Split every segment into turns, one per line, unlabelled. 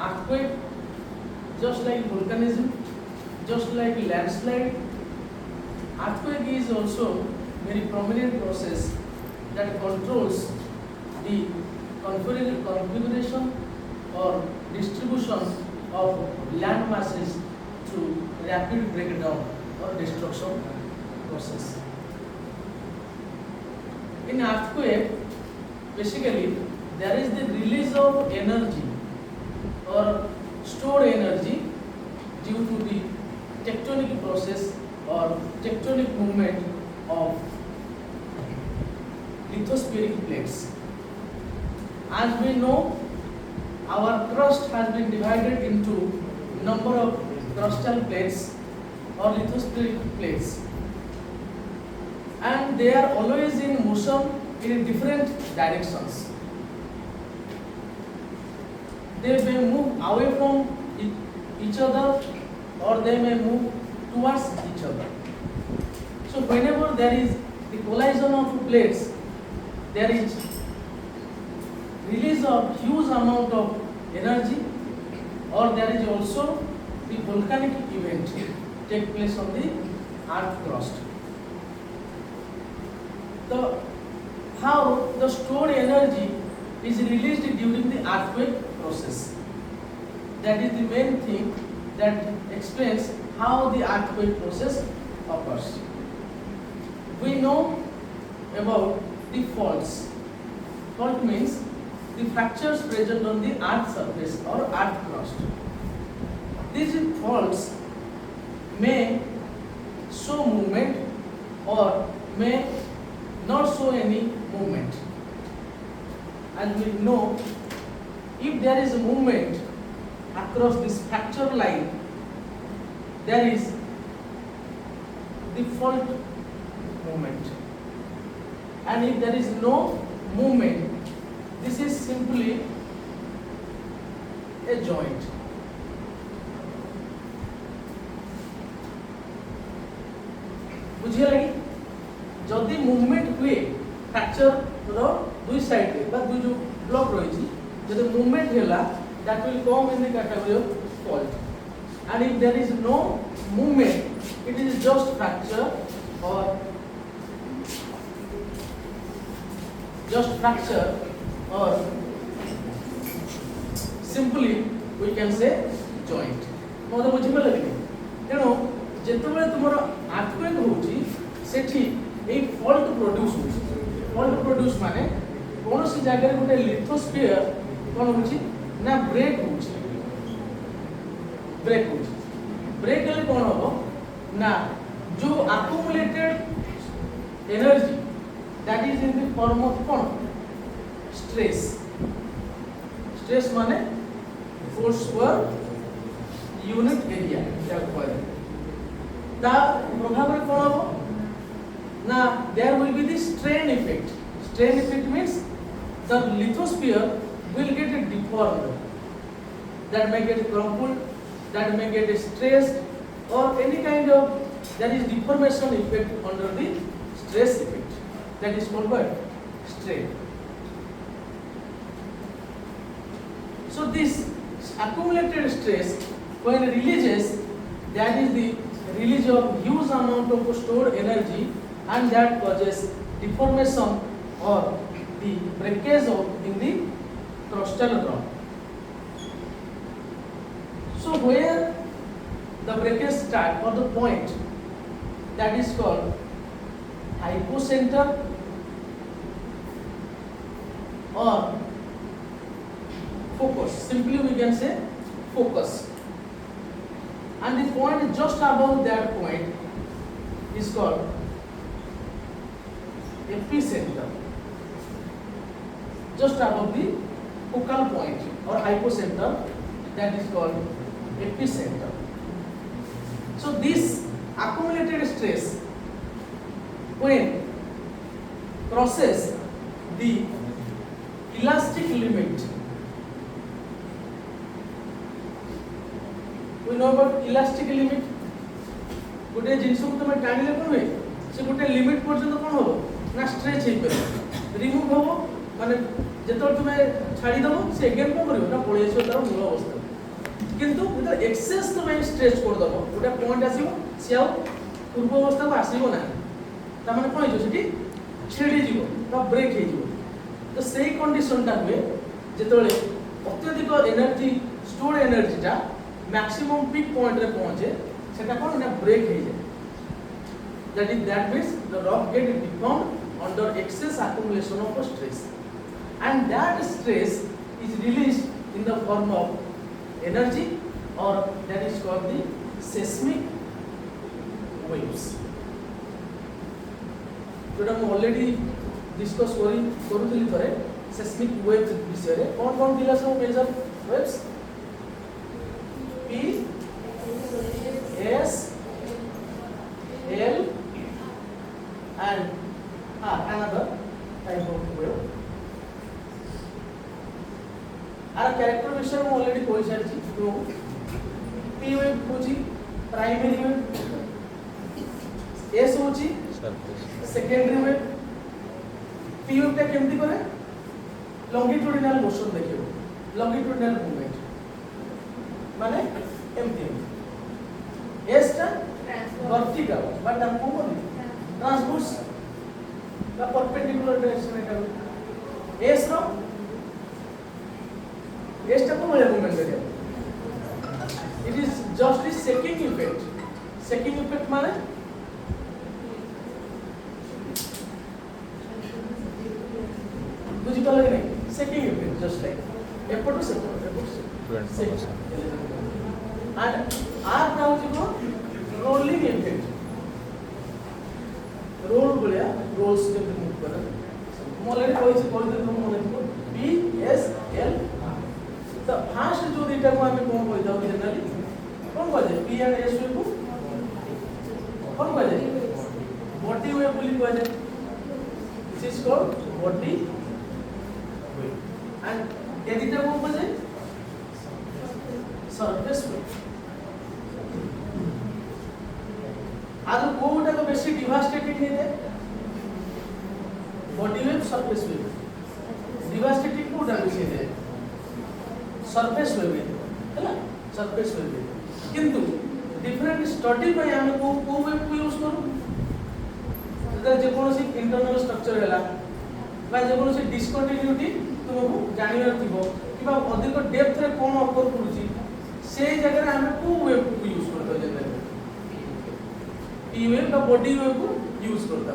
earthquake, just like volcanism, just like landslide. Earthquake is also very prominent process that controls the configuration or distribution of land masses through rapid breakdown or destruction process. In earthquake, basically there is the release of energy or stored energy due to the tectonic process or tectonic movement of lithospheric plates. As we know, our crust has been divided into number of crustal plates or lithospheric plates, and they are always in motion in different directions. They may move away from each other or they may move towards each other. So whenever there is the collision of plates, there is release of huge amount of energy, or there is also the volcanic event take place on the earth crust. How the stored energy is released during the earthquake process. That is the main thing that explains how the earthquake process occurs. We know about the faults. Fault means the fractures present on the earth surface or earth crust. These faults may show movement or may not show any movement. As we know, if there is a movement across this fracture line, there is the fault movement. And if there is no movement, this is simply a joint. बुझिए लगी जदि movement हुए fracture रो दुई side रे बा दुई जो block रही छी जदि मूवमेंट हैला that will come in the category of fault and if there is no movement it is just fracture or or simply we can say joint. मतलब बुझी पले कि तेनो जेतबेले तुमर earthquake होची सेठी ए फॉल्ट प्रोड्यूस होची. फॉल्ट प्रोड्यूस माने कोनोसी जागा रे गोटे लिथोस्फियर कोन होची ना ब्रेक होची. ब्रेक हेले कोन हो ना जो accumulated energy that is in the form of stress. Stress माने force per unit area. ता प्रभाव रे कोन हो ना there will be the strain effect. Strain effect means the lithosphere will get deformed, that may get crumpled, that may get stressed, or any kind of there is deformation effect under the stress effect. That is called what? Strain. So this accumulated stress when releases, that is the release of huge amount of stored energy, and that causes deformation or the breakage of in the crustal rock. So where the breakage start or the point, that is called hypocenter or focus. Simply we can say focus. And the point just above that point is called epicenter. Just above the focal point or hypocenter, that is called epicenter. So this accumulated stress when crosses the elastic limit. We know about elastic limit. गोटे जिनस को तुम टाणिले कोन होय से गोटे limit पर्यंत कोन हो ना stretch हे पर रिमूव हो माने जेतो तुम छाडी दबो से अगेन कोन करियो ना पळी आछो तार मूल अवस्था किंतु जेते एक्सेस तुम स्ट्रेच कर दबो गोटे पॉइंट आसीबो से आ पूर्व अवस्था को आसीबो ना ता माने कोन जो सेठी छेड़ी जीवो बा ब्रेक हे जीवो तो सेही कंडीशन टा हुए जेतोले अत्यधिक एनर्जी स्टोर्ड एनर्जी टा मैक्सिमम पीक पॉइंट रे पहुंचे सेटा कोन ना ब्रेक हे जाय that means the rock get deformed under excess accumulation of stress and that stress is released in the form of energy or that is called the seismic waves जोटा हम already discuss करूथली थरे seismic waves विषय रे कौन थिला सब major waves P S L and another type of wave आर character विषय में ऑलरेडी कोई सारी चीज तो P wave होची प्राइमरी वेव S होची सेकेंडरी वेव P wave टा केमती करे लॉन्गिट्यूडिनल मोशन देखियो लॉन्गिट्यूडिनल मूवमेंट माने एमती S टा वर्टिकल बट हमको बोली ट्रांसवर्स का परपेंडिकुलर डायरेक्शन एटा S रो S टा को वाला मूवमेंट करियो it is just the second effect माने बुझी पाले नहीं second effect just like एपटो से and R का होची को rolling effect रोल बोलिया रोल्स के मूव कर मोले कोई दिन मोले को B S L तो फास्ट जो दिटा को हमें कोन कोइ जाउ जनरली कोन बजे P and S वेव को कोन बजे बॉडी वेव बोली बजे this is called body wave and ये दिटा को बजे सरफेस वेव आदो कोटा को बेसी डिवास्टेटिंग नहीं है body wave surface wave devastating कोटा बेसी है सरफेस वेव हैला सरफेस वेव किंतु डिफरेंट स्टडी पे हम को वेव को यूज करू जदा जे कोनोसी इंटरनल स्ट्रक्चर हैला बा जे कोनोसी डिसकंटिन्यूटी तुमको जानिबार थिबो किबा अधिक डेप्थ रे कोन ऑकर पडुची से जगह रे हम को वेव को यूज करतो जनरली P वेव का बॉडी वेव को यूज करता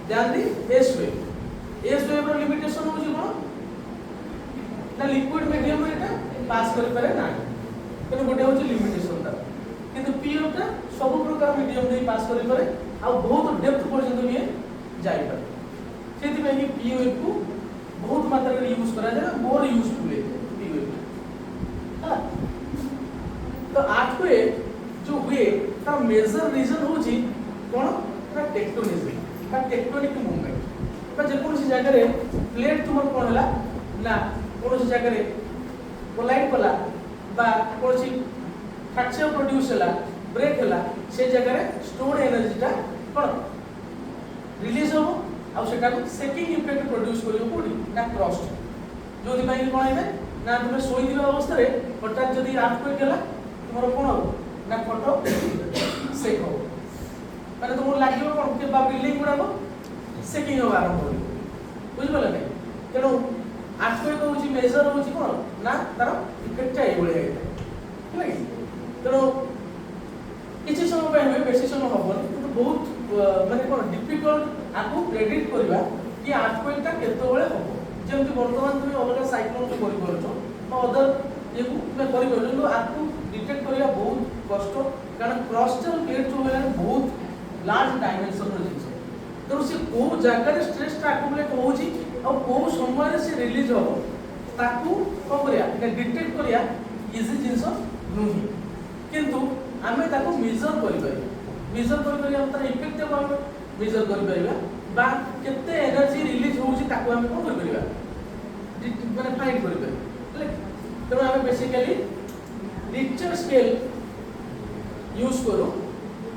ध्यान दी S वेव रो लिमिटेशन होची कोन ना लिक्विड मीडियम रे पास कर पारे ना किंतु गोटे होची लिमिटेशन ता किंतु P वेव ता सब प्रकार मीडियम दे पास कर पारे आ बहुत डेप्थ पर्यंत भी जाई पारे सेति में P वेव को बहुत मात्रा रे यूज करा जाय मोर यूजफुल है P वेव हां तो आपको जो हुए ता मेजर रीजन होची कोन ना टेक्टोनिज्म का टेक्टोनिक मूवमेंट बा जे कोनसी जगह रे प्लेट तुमर कोन हला ना कोनसी जगह रे कोलाइड कला बा कोनसी फ्रैक्चर प्रोड्यूस हला ब्रेक हला से जगह रे स्टोर्ड एनर्जी ता कोन रिलीज हो आ सेटा को सेकिंग इफेक्ट प्रोड्यूस करियो कोडी ना क्रॉस्ट जो दि भाई कोन है ना तुम सोई दिबा अवस्था रे हठात जदी अर्थक्वेक हला तुमरो कोन हो ना फोटो सेक हो माने तुम लागियो कोन के बा बिल्डिंग गुडा को सेकिंग हो आरंभ हो बुझ बोले नै तेनो अर्थक्वेक होची मेजर होची कोन ना तार इफेक्ट आइ बोले है कि तेनो किछि समय पे हुए बेसी समय होबनी तो बहुत माने कोन डिफिकल्ट आकु प्रेडिक्ट करबा कि अर्थक्वेक ता केतो बेले होबो जेमति वर्तमान तुम अलग साइक्लोन को करि करछो तो अदर ये को मैं करि करछो तो आकु डिटेक्ट करिया बहुत कष्ट कारण क्रॉस्टल प्लेट जो है बहुत लार्ज डायमेंशन रो जिंस तो से को जगह रे स्ट्रेस ता अकुमुलेट होउची और को समय रे से रिलीज हो ताकू को करिया डिटेक्ट करिया इजी जिंस नुही किंतु आमे ताकू मेजर करि हम तार इफेक्ट को हम मेजर करि परिबा बा केते एनर्जी रिलीज होउची ताकू हम को करि परिबा माने फाइंड करि परिबा तो हम बेसिकली रिक्टर स्केल यूज करो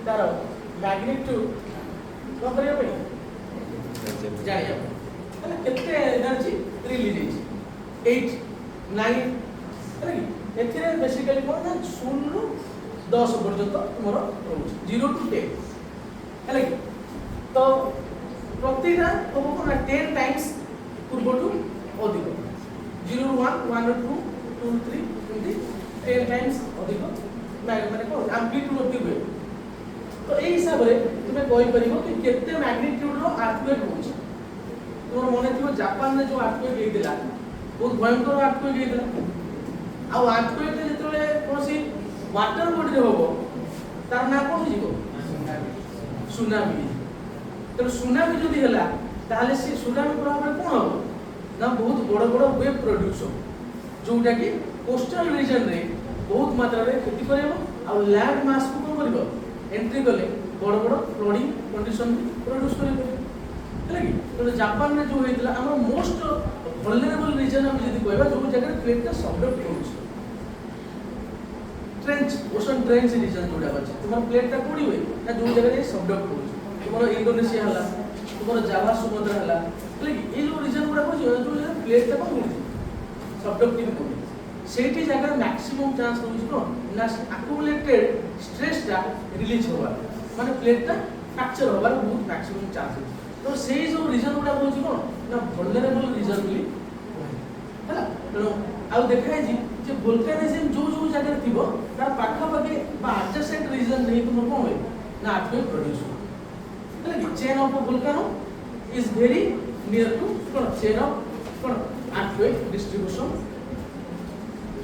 तार मैग्नीट्यूड को करिया भाई जानिया माने केते एनर्जी रिलीज 8 9 है एथिरे बेसिकली कोन ना 0 रु 10 पर्यंत तुमरो रहउछ 0 टू 10 हैला कि तो प्रतिटा हम कोन 10 टाइम्स पूर्व टू अधिक 0 रु 1 1 रु 2 2 3 एमती 10 टाइम्स अधिक माने कोन एम्प्लीट्यूड अधिक हुए तो ए हिसाब रे तुमे कहि परिबो कि केते मैग्नीट्यूड रो अर्थक्वेक होछ तुमर मने थिबो जापान रे जो अर्थक्वेक हेइतिला बहुत भयंकर अर्थक्वेक हेइतिला आ अर्थक्वेक रे जेतले कोनसी वाटर बॉडी रे होबो तार ना कोन हिजिबो सुनामी तो सुनामी जदि हला ताले से सुनामी प्रभाव रे कोन होबो ना बहुत बड़ बड़ वेव प्रोड्यूस हो जोटा कि कोस्टल रीजन रे बहुत मात्रा रे क्षति करबो आ लैंड मास को कोन करबो एंट्री गले बड़ बड़ फ्लडिंग कंडीशन प्रोड्यूस करे है कि तो जापान में जो हेतला हमर मोस्ट वल्नरेबल रीजन हम यदि कहबा जो जगह प्लेट का सबडक्ट होछ ट्रेंच ओशन ट्रेंच रीजन जोडा अछि तुमर प्लेट का कोडी होय ना जो जगह सबडक्ट होछ तुमर इंडोनेशिया हला तुमर जावा समुद्र हला है कि ए जो रीजन गुडा होछ जो जगह प्लेट का कोन सबडक्टिव कोडी सेठी जगह मैक्सिमम चांस होछ कोन ना अक्युमुलेटेड स्ट्रेस टा रिलीज होबा माने प्लेट टा फ्रैक्चर होबार बहुत मैक्सिमम चांस है तो सेही जो रीजन गुडा होछ कोन ना वल्नरेबल रीजन बोली हैला तो आ देखाय जे वोल्केनिज्म जो जो जगह थिबो तार पाखा पाखे बा एडजेसेंट रीजन नहीं तुम कोन होय ना अर्थक्वेक प्रोड्यूस हो हैला कि chain of volcano is very near to cone chain of cone earthquake distribution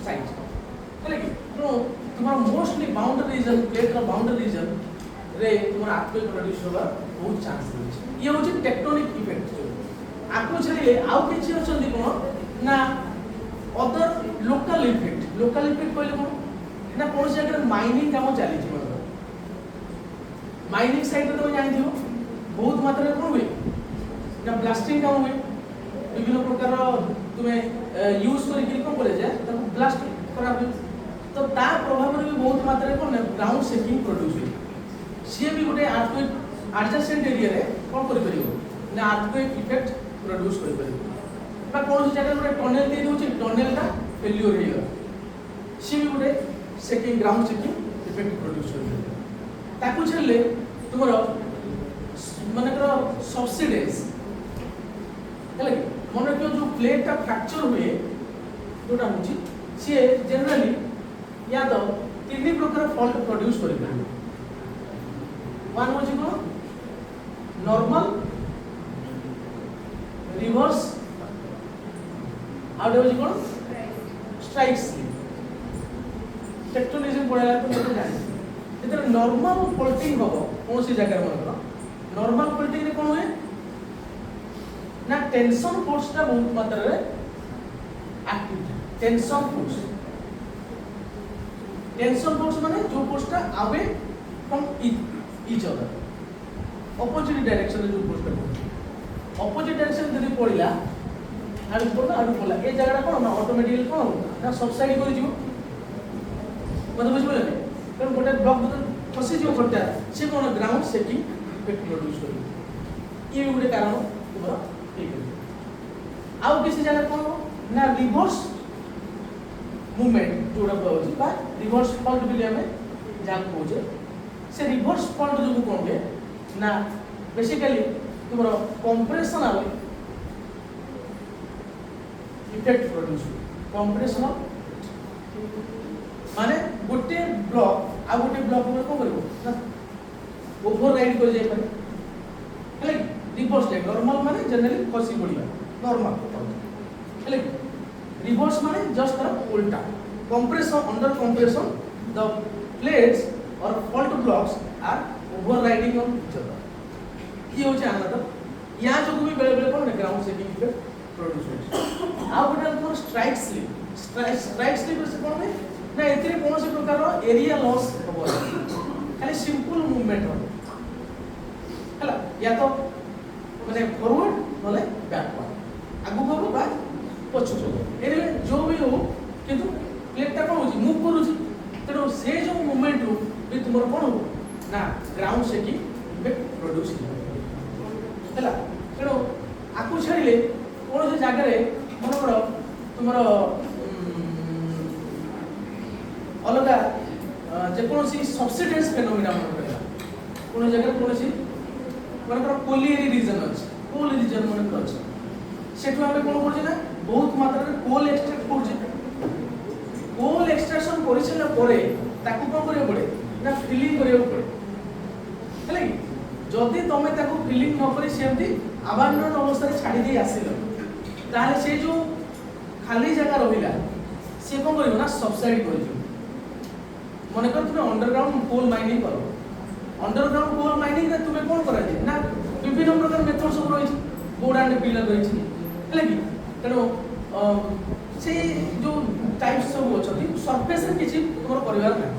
site हैला कि तो तुम्हारा मोस्टली बाउंड्री रीजन प्लेट रो बाउंड्री रीजन रे तुम्हारा अर्थक्वेक प्रोड्यूस होबा बहुत चांस रहछ ये होची टेक्टोनिक इफेक्ट जो आको छले आउ किछि अछंदी कोन ना अदर लोकल इफेक्ट कहले कोन ना कोन जगह माइनिंग काम चली छी मतलब माइनिंग साइट तो जानि दियो बहुत मात्रा रे कोन हुए ना ब्लास्टिंग काम हुए विभिन्न प्रकार तुमे यूज करि कि कोन करे जे त ब्लास्ट करा हुए तो ता प्रभाव रे भी बहुत मात्रा रे कोन ग्राउंड शेकिंग प्रोड्यूस हुए सी भी गोटे अर्थक्वेक एडजेसेंट एरिया रे कोन करि परिबो ना अर्थक्वेक इफेक्ट प्रोड्यूस करि परिबो बा कोन जगह गोटे टनल दे दोछि टनल का फेल्योर हे गला सी भी गोटे shaking ground shaking effect produce करि ताकू छले तुमरो माने करो सब्सिडेज हैला कि मन रखियो जो प्लेट का फ्रैक्चर हुए जोटा होछि से जनरली या तो तीन प्रकार फॉल्ट प्रोड्यूस करि परिबो वन होछि को नॉर्मल रिवर्स आउट होछि कोन स्ट्राइक स्लिप टेक्टोनिज्म पढाला तो मते जानि जेतर नॉर्मल फोल्डिंग होबो कोनसी जगह मनकर नॉर्मल फोल्डिंग रे कोन होय ना टेंशन फोर्स ता बहुत मात्रा रे एक्टिव टेंशन फोर्स माने जो फोर्स ता away from each other opposite direction रे जो फोर्स ता ऑपोजिट डायरेक्शन जदी पड़िला आडू पड़ला ए जगह कोन ना ऑटोमेटिकली कोन ना सबसाइड करि जिवो मतलब बुझ पड़ले कारण गोटे ब्लॉक बदल फसी जिवो फटा से कोन ग्राउंड शेकिंग इफेक्ट प्रोड्यूस करि ये भी गोटे कारण तुमरा ठीक है आउ किसी जगह कोन ना रिवर्स मूवमेंट जोड़ा होछि बा रिवर्स फॉल्ट बिले हमें जान पहुंचे से रिवर्स फॉल्ट जो कोन है ना बेसिकली तुमरा कंप्रेशन आवे इफेक्ट प्रोड्यूस कंप्रेशन माने गोटे ब्लॉक आ गोटे ब्लॉक में को करबो ना ओवर राइड कर जाय पारे हेले रिवर्स टाइप नॉर्मल माने जनरली खसी पड़िबा नॉर्मल हेले रिवर्स माने जस्ट तर उल्टा compression under compression the plates और fault blocks are overriding on each other ये हो छै अनदर या जो भी बेले बेले कोन ग्राउंड शेकिंग इफेक्ट प्रोड्यूस होय आ गोटे कोन स्ट्राइक स्लिप से कोन है ना एथिरे कोनोसी प्रकार एरिया लॉस होबो खाली सिंपल मूवमेंट हो हला या तो माने फॉरवर्ड नले बैकवर्ड आगु को बा पछु एरे जो भी हो किंतु प्लेट ता कोन होची मूव करूची तेरो से जो मूवमेंट रो भी तुमर कोन हो ना ग्राउंड शेकिंग इफेक्ट प्रोड्यूस हला तेरो आकु छाड़िले कोन से जागा रे मन करो तुमर अलगा जेकोसी सबसिडेंस फेनोमेना मन करा कोन जगह कोनसी मनकर कोलियरी रीजन अछि कोल रीजन मन अछि सेठु हमें कोन करछि ना बहुत मात्रा रे कोल एक्सट्रैक्ट करछि कोल एक्सट्रैक्शन करिसला परे ताकू कोन करियो पड़े ना फिलिंग करियो पड़े हैला कि जदि तमे ताकू फिलिंग न करी सेमती अबांडन अवस्था रे छाडी दे आसिलो ताले से जो खाली जगह रहिला से कोन करियो ना सबसाइड करियो मन कर तुम अंडरग्राउंड कोल माइनिंग करो अंडरग्राउंड कोल माइनिंग रे तुमे कोन करा जे ना विभिन्न प्रकार मेथड सब रही बोर्ड एंड पिलर रही हैला कि तेनो से जो टाइप्स सब अछि सरफेस रे किछि तुमर परिवार ना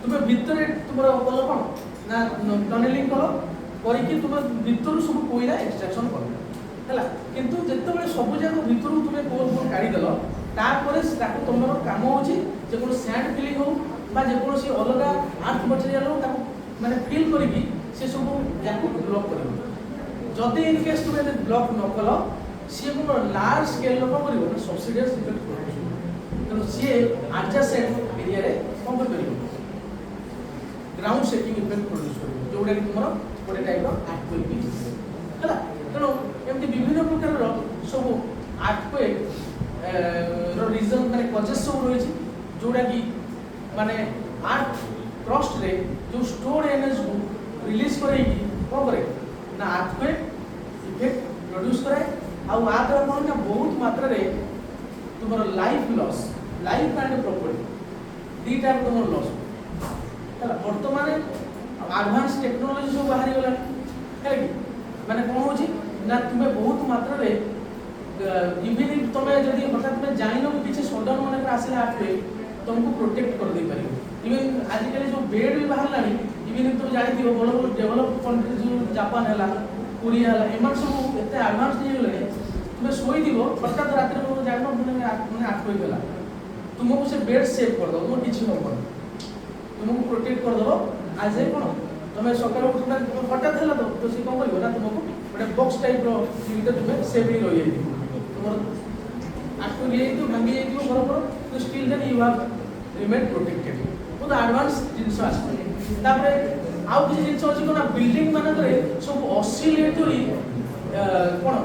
तुमे भीतर तुमर कल कोन ना टनेलिंग करो करिकि तुम भीतर सब कोइला एक्सट्रैक्शन करो हैला किंतु जत्ते बेले सब जाको भीतर तुमे कोल कोल काढी देलो तारपरे ताको तुमर काम होची जे कोन सैंड फिलिंग हो बा जे कोन सी अलगा आर्थ मटेरियल हो ताको माने फिल करिकि से सब जाको ब्लॉक करिवो जदि इन केस तुमे ब्लॉक न कलो से कोन लार्ज स्केल लो करिवो ना सबसिडियस इफेक्ट करिवो तनो से एडजेसेंट एरिया रे कोन करिवो ग्राउंड शेकिंग इफेक्ट प्रोड्यूस करिवो जोडा कि तुमरो गोटे टाइप रो अर्थक्वेक भी हैला तनो एमति विभिन्न प्रकार रो सब अर्थक्वेक रो रीजन माने कॉजेस सब रही छी जोडा कि माने अर्थ क्रस्ट रे जो स्टोर्ड एनर्जी को रिलीज करे कि कोन करे ना अर्थक्वेक इफेक्ट प्रोड्यूस करे आ आ द्वारा कोन ना बहुत मात्रा रे तुमरो life loss life and property दीटा तुमरो लॉस हैला वर्तमान एडवांस टेक्नोलॉजी सब बाहरी गला है कि माने कोन होची ना तुमे बहुत मात्रा रे इवन इफ तुमे जदी हठात में जानिनो किछि सडन माने आसिला आठवे तुमको प्रोटेक्ट कर दे पारिबो इवन आजिकल जो बेड भी बाहर लानी इवन इफ तुम जानि दियो बड़ बड़ डेवलप कंट्री जो जापान हला कोरिया हला एमन सब एते एडवांस नहीं गले तुमे सोई दिबो हठात रात रे को जानो माने आठवे गेला तुमको से बेड सेव कर दो तुम किछि हो तुमको प्रोटेक्ट कर दो आज कोन तुम सकाळ उठना हठात हला तो से कोन करियो ना तुमको गोटे बॉक्स टाइप रो जीवित तुम सेव ही रही तुम आठो लिए तो भांगी जाई बरोबर तो still then you have remain protected बहुत एडवांस जिंस आसे तापरे आउ किछि जिंस अछि कोना बिल्डिंग माने करे सब ऑसिलेटरी कोन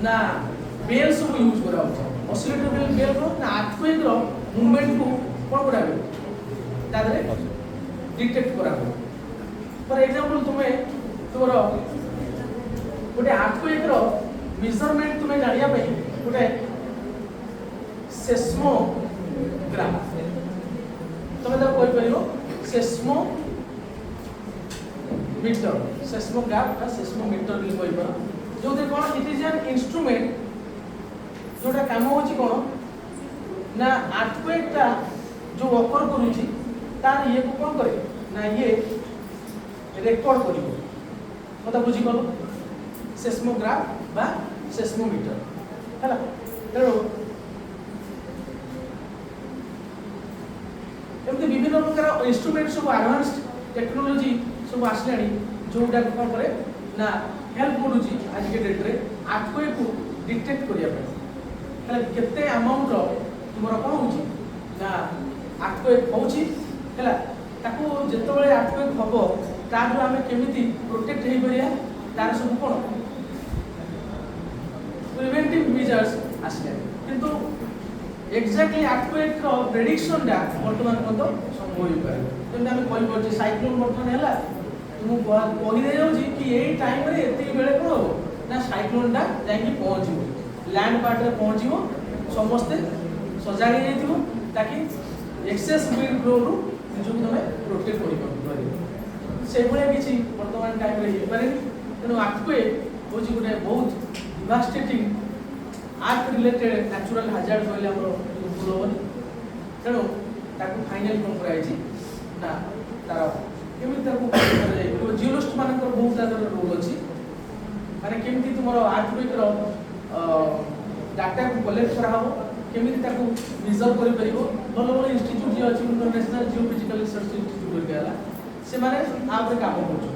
ना बेल सब यूज करा होछ ऑसिलेटरी बेल रो ना अर्थक्वेक रो मूवमेंट को कोन कराबे तादरे डिटेक्ट करा हो फॉर एग्जांपल तुमे तोरो गोटे अर्थक्वेक रो मेजरमेंट तुमे जानिया पई गोटे सेस्मोग्राफ तुमे तो कोइ परिबो सेस्मोमीटर सेस्मोग्राफ का सेस्मोमीटर भी कोइ पर जो दे कोन इट इज एन इंस्ट्रूमेंट जोटा काम होची कोन ना अर्थक्वेक ता जो ऑफर करूची तार ये को कोन करे ना ये रेकॉर्ड करिवो मत बुझी गलो सेस्मोग्राफ बा सेस्मोमीटर हैला तेरो एमते विभिन्न प्रकार इंस्ट्रूमेंट सब एडवांस्ड टेक्नोलॉजी सब आसलानी जोटा कोन करे ना हेल्प करूची आज के डेट रे अर्थक्वेक को डिटेक्ट करिया पे हैला केते अमाउंट रो तुमरो कोन होची ना अर्थक्वेक होची हैला ताको जेतो बेले अर्थक्वेक हबो तारो हमें केमिति प्रोटेक्ट हेई परिया तार सब कोन प्रिवेंटिव मेजर्स आसले किंतु एक्जेक्टली अर्थक्वेक रो प्रेडिक्शन डा वर्तमान पतो संभव होई पारे जेंता हम कहि परछि साइक्लोन वर्तमान हैला तुम कहि दे जाउछि कि एई टाइम रे एति बेले कोन हो ना साइक्लोन डा जाई पहुंचिबो लैंड पार्ट रे पहुंचिबो समस्ते सजाड़ी जाइथिबो ताकि एक्सेस विंड फ्लो रु जो तमे प्रोटेक्ट करि पारिबो से भले किछि वर्तमान टाइम रे हे पारे तेनो अर्थक्वेक होछि गुटे बहुत डिवास्टेटिंग अर्थ रिलेटेड नेचुरल हैजार्ड कहले हमरो बोलबनी तेनो ताकू फाइनल कोन कराइछि ना तार केमि ताकू करे जियोलॉजिस्ट मानकर बहुत ज्यादा रोल अछि माने केमि तुमरो अर्थक्वेक रो डाटा को कलेक्ट करा हो केमि ताकू मेजर करि परिबो भलो भलो इंस्टीट्यूट जे अछि इंटरनेशनल जियोफिजिकल रिसर्च इंस्टीट्यूट के आला से माने आप रे काम करछो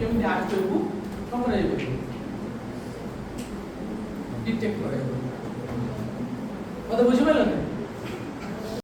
केमि अर्थक्वेक को कोन कराइबो डिटेक्ट करे मत बुझि पालन